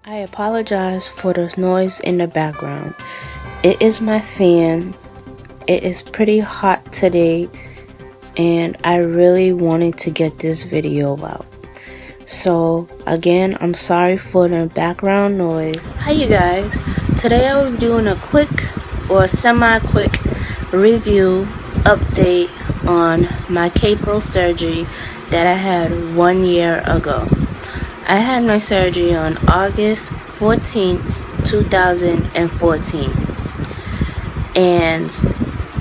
I apologize for the noise in the background. It is my fan. It is pretty hot today and I really wanted to get this video out. So again, I'm sorry for the background noise. Hi you guys. Today I will be doing a quick or semi-quick review update on my K-Pro surgery that I had 1 year ago. I had my surgery on August 14, 2014. And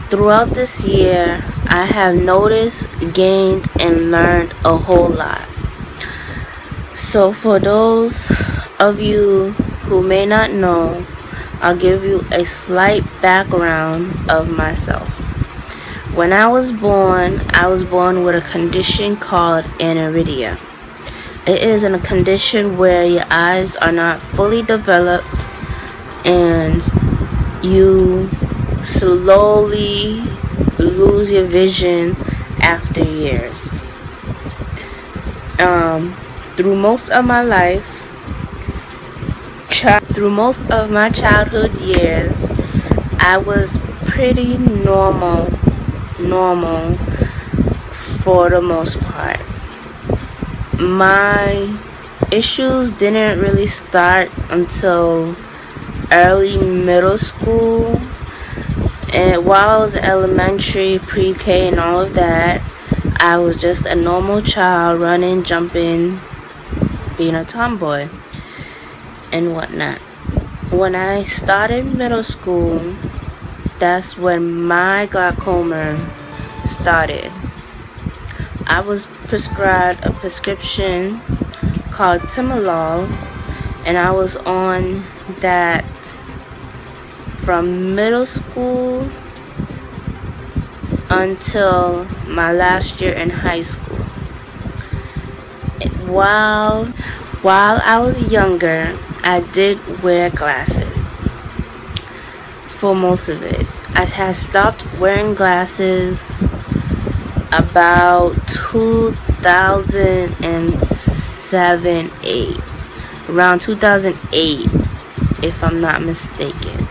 throughout this year, I have noticed, gained, and learned a whole lot. So for those of you who may not know, I'll give you a slight background of myself. When I was born with a condition called aniridia. It is in a condition where your eyes are not fully developed and you slowly lose your vision after years. Through most of my life, through most of my childhood years, I was pretty normal for the most part. My issues didn't really start until early middle school, and while I was elementary, pre-K and all of that, I was just a normal child, running, jumping, being a tomboy and whatnot. When I started middle school, that's when my glaucoma started. I was prescribed a prescription called Timolol, and I was on that from middle school until my last year in high school. While I was younger, I did wear glasses for most of it. I had stopped wearing glasses about 2007-8, around 2008 if I'm not mistaken.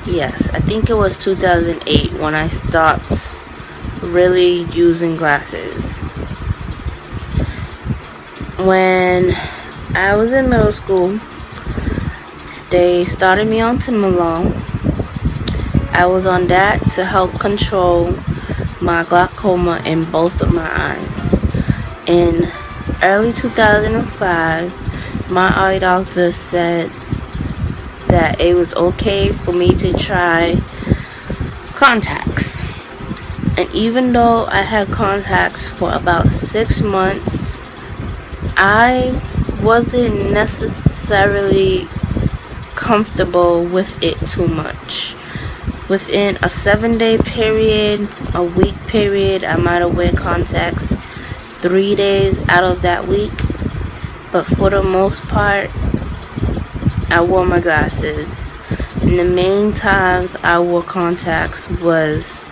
Yes, I think it was 2008 when I stopped really using glasses. When I was in middle school, they started me on Timolol. I was on that to help control my glaucoma in both of my eyes. In early 2005, my eye doctor said that it was okay for me to try contacts. And even though I had contacts for about 6 months, I wasn't necessarily comfortable with it too much. Within a 7-day period, a week period, I might have wear contacts 3 days out of that week. But for the most part, I wore my glasses. And the main times I wore contacts was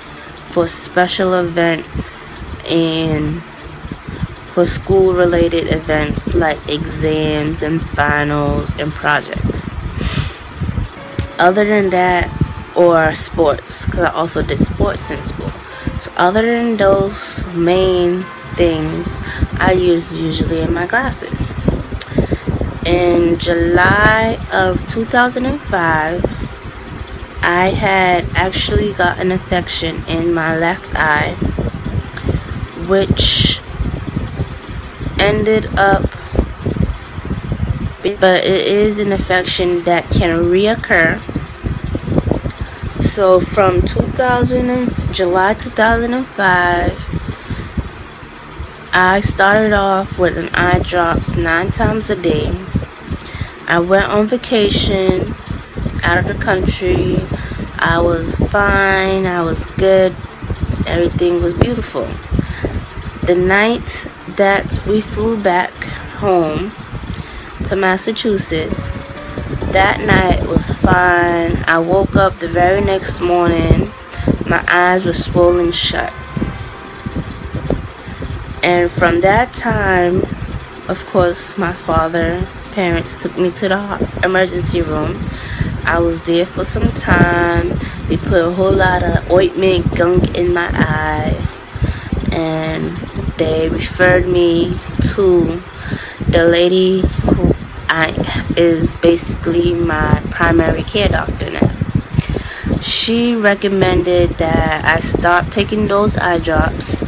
for special events and for school-related events like exams and finals and projects. Other than that, or sports, because I also did sports in school. So other than those main things, I use usually in my glasses. In July of 2005, I had actually got an infection in my left eye, which ended up, but it is an infection that can reoccur. So from July 2005, I started off with an eye drops 9 times a day. I went on vacation out of the country. I was fine. I was good. Everything was beautiful. The night that we flew back home to Massachusetts, that night was fine. I woke up the very next morning. My eyes were swollen shut. And from that time, of course, my father parents took me to the emergency room. I was there for some time. They put a whole lot of ointment gunk in my eye, and they referred me to the lady who is basically my primary care doctor now. She recommended that I stop taking those eye drops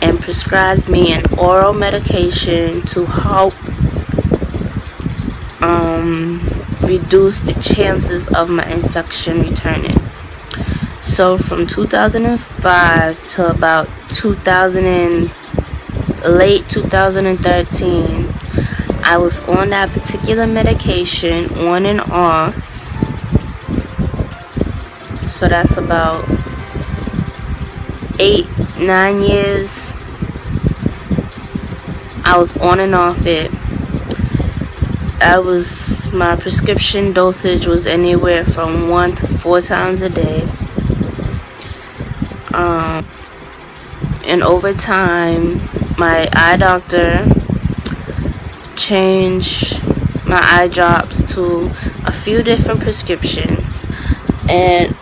and prescribed me an oral medication to help reduce the chances of my infection returning. So from 2005 to about late 2013, I was on that particular medication on and off. So that's about 8-9 years I was on and off it. My prescription dosage was anywhere from 1 to 4 times a day. And over time, my eye doctor changed my eye drops to a few different prescriptions. And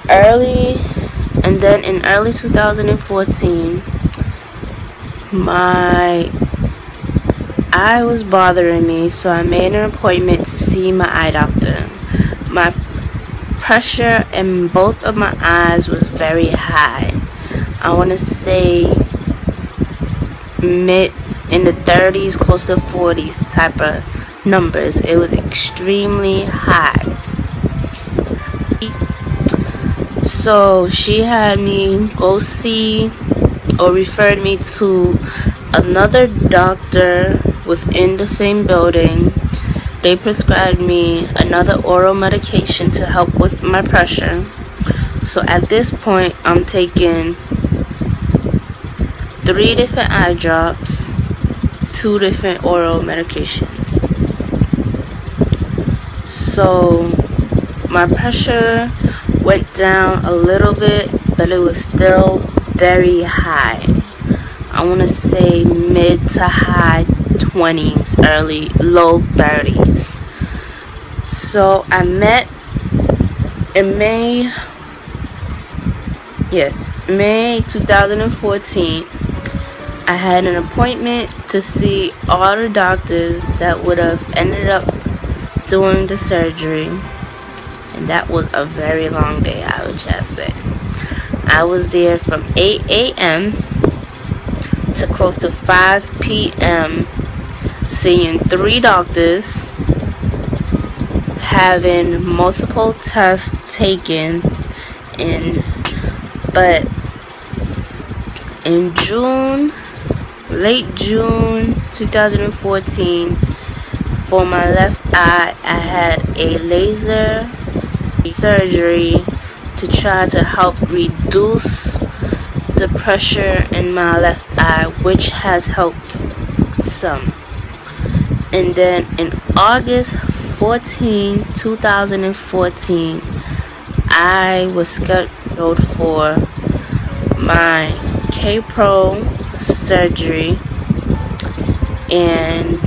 then in early 2014, my eye was bothering me, so I made an appointment to see my eye doctor. My pressure in both of my eyes was very high. I want to say mid in the 30s, close to 40s type of numbers. It was extremely high. So she had me go see, or referred me to another doctor within the same building. They prescribed me another oral medication to help with my pressure. So at this point, I'm taking 3 different eye drops, 2 different oral medications. So my pressure went down a little bit, but it was still very high. I want to say mid to high 20s, low 30s. So I met in May 2014. I had an appointment to see all the doctors that would have ended up doing the surgery, and that was a very long day, I would just say. I was there from 8 a.m. to close to 5 p.m. seeing 3 doctors, having multiple tests taken, but in late June 2014, for my left eye, I had a laser surgery to try to help reduce the pressure in my left eye, which has helped some. And then in August 14, 2014, I was scheduled for my K-Pro surgery, and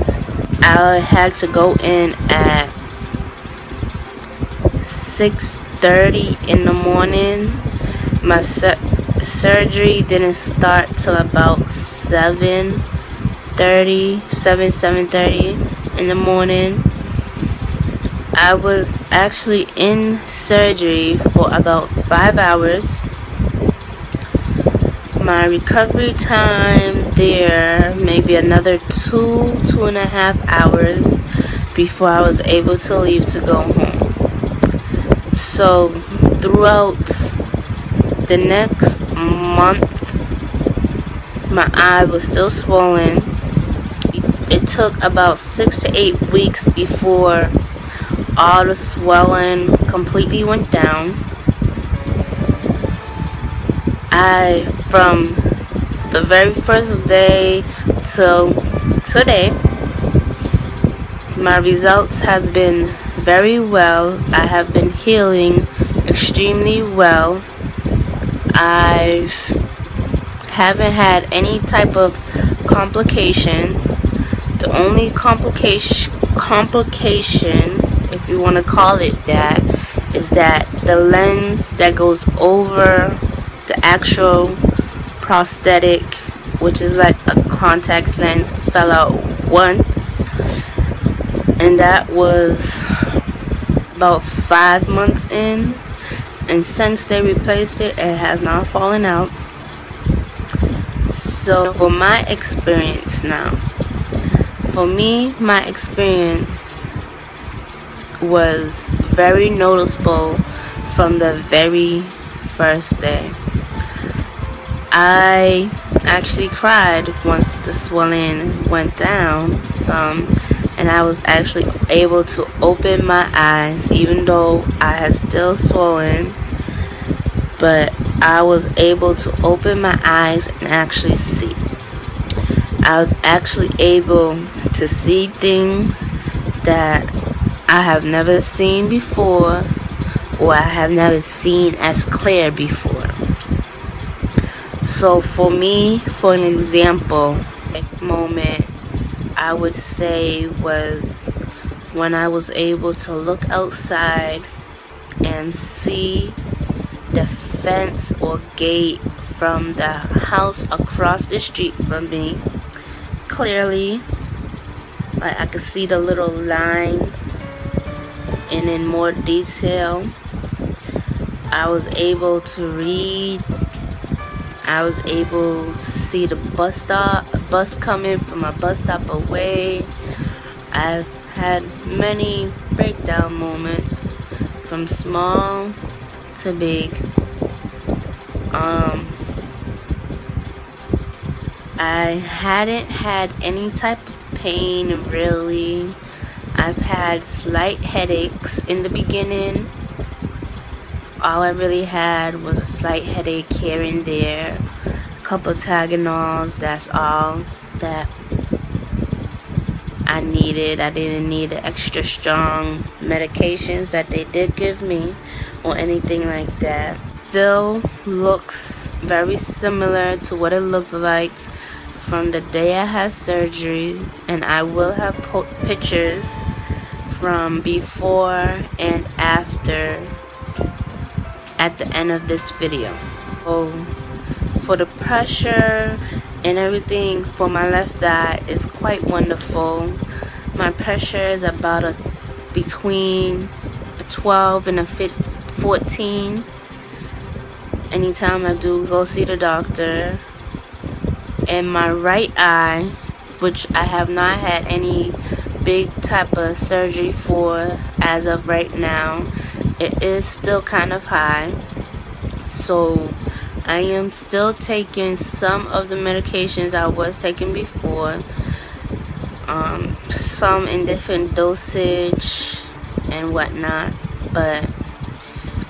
I had to go in at 6:30 in the morning. My surgery didn't start till about 7:30 in the morning. I was actually in surgery for about 5 hours. My recovery time there, maybe another 2.5 hours before I was able to leave to go home. So throughout the next month, my eye was still swollen. It took about 6 to 8 weeks before all the swelling completely went down. From the very first day till today, my results has been very well. I have been healing extremely well. I haven't had any type of complications. The only complication complication, if you want to call it that, is that the lens that goes over the actual prosthetic, which is like a contact lens, fell out once, and that was about 5 months in, and since they replaced it, it has not fallen out. So for my experience now, for me, my experience was very noticeable from the very first day. I actually cried once the swelling went down some, and I was actually able to open my eyes, even though I had still swollen, but I was able to open my eyes and actually see. I was actually able to see things that I have never seen before, or I have never seen as clear before. So for me, for an example, a moment I would say was when I was able to look outside and see the fence or gate from the house across the street from me clearly. Like, I could see the little lines and in more detail. I was able to read. I was able to see the bus coming from a bus stop away. I've had many breakdown moments, from small to big. I hadn't had any type of pain really. I've had slight headaches in the beginning. All I really had was a slight headache here and there, a couple Tylenols. That's all that I needed. I didn't need the extra strong medications that they did give me or anything like that. Still looks very similar to what it looked like from the day I had surgery, and I will have pictures from before and after at the end of this video. So for the pressure and everything for my left eye is quite wonderful. My pressure is about between a 12 and a 14 anytime I do go see the doctor. And my right eye, which I have not had any big type of surgery for as of right now, it is still kind of high. So I am still taking some of the medications I was taking before, some in different dosage and whatnot. But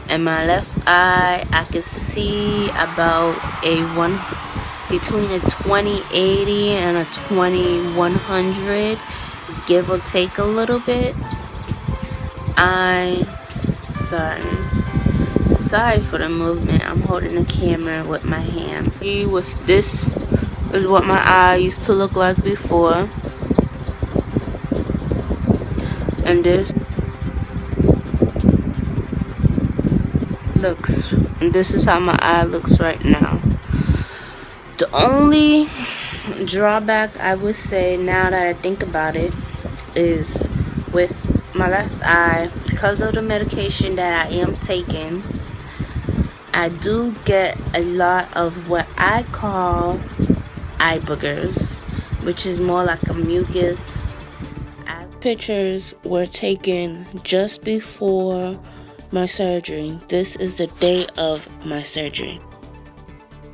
in my left eye, I can see about between a 20/80 and a 20/100, give or take a little bit. Sorry for the movement. I'm holding the camera with my hand. This is what my eye used to look like before, and this is how my eye looks right now. The only drawback I would say, now that I think about it, is with my left eye, because of the medication that I am taking, I do get a lot of what I call eye boogers, which is more like a mucus. Pictures were taken just before my surgery. This is the day of my surgery.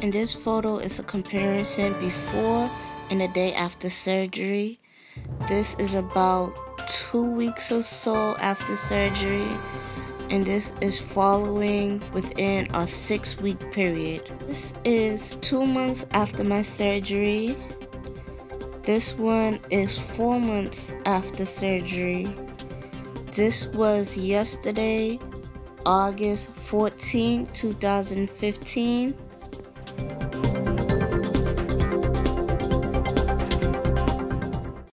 And this photo is a comparison before and the day after surgery. This is about 2 weeks or so after surgery, and this is following within a 6-week period. This is 2 months after my surgery. This one is 4 months after surgery. This was yesterday, August 14, 2015.